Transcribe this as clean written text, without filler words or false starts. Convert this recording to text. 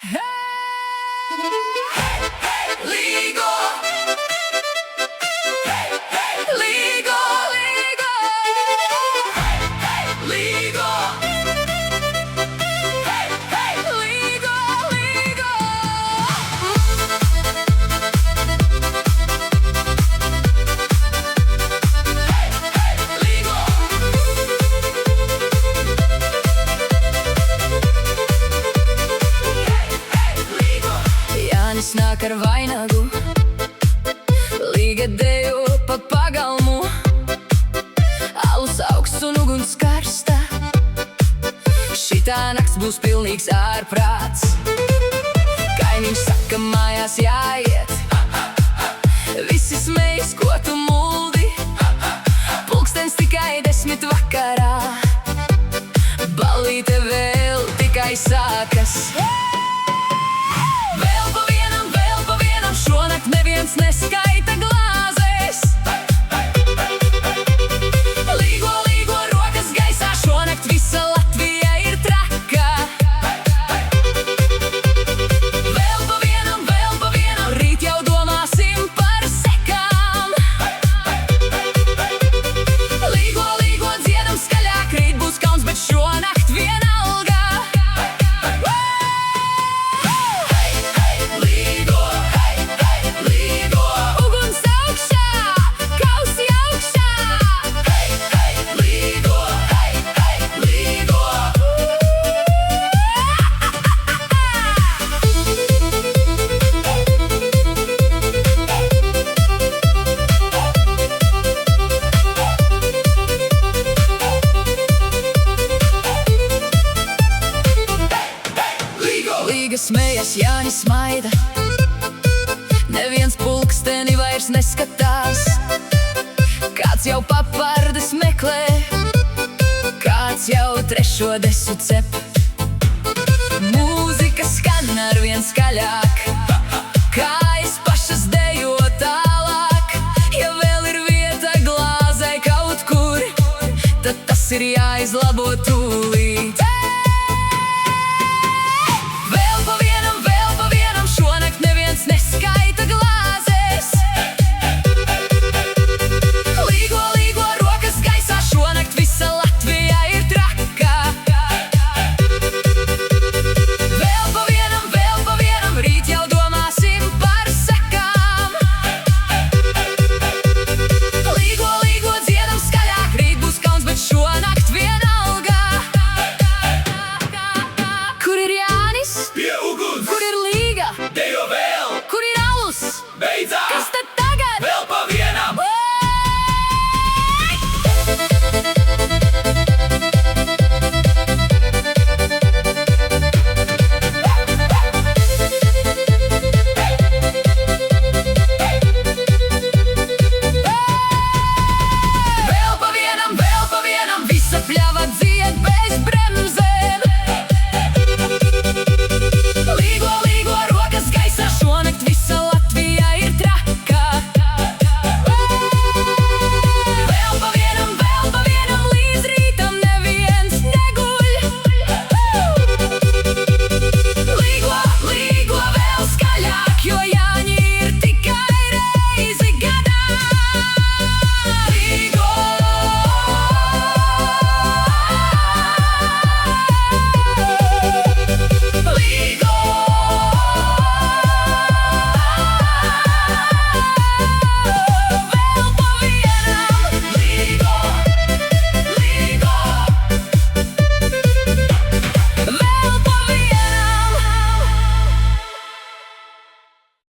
Hey, hey, Ligo. Hey, hey, Ligo, Ligo. Hey, hey, Ligo. Hey, hey, Ligo, Ligo. Hey, hey, Ligo. Jānis nāk ar vainagu, Līga dejo pa pagalmu. Alus augsts un uguns karsta, šitā nakts būs pilnīgs ārprāts. Kaimiņš saka, mājās jāiet, visi smejas, ko tu muldi. Pulkstens tikai 10 vakarā, ballīte vēl tikai sākas. Šonakt neviens neskaita glāzēs. Līgo, līgo, rokas gaisā, šonakt visa Latvija ir traka. Vēl pa vienam, rīt jau domāsim par sekām. Līgo, līgo, dziedam skaļāk, rīt būs kauns, bet šonakt vienalga. Līga smejas, Jānis smaida, neviens pulksteni vairs neskatās. Kāds jau papardes meklē, kāds jau trešo desu cep. Mūzika skan arvien skaļāk, kājas pašas dejo tālāk. Ja vēl ir vieta glāzei kaut kur, tad tas ir jāizlabo tūlīt. Šonakt neviens neskaita glāzēs. Līgo, līgo, rokas gaisā, šonakt visa Latvija ir traka. Vēl pa vienam, rīt jau domāsim par sekām. Līgo, līgo, dziedam skaļāk, rīt būs kauns, bet šonakt vienalga. Kur ir Jānis? Pie uguns! Kur ir Līga? Dejo vēl! Kur ir alus? Beidzās!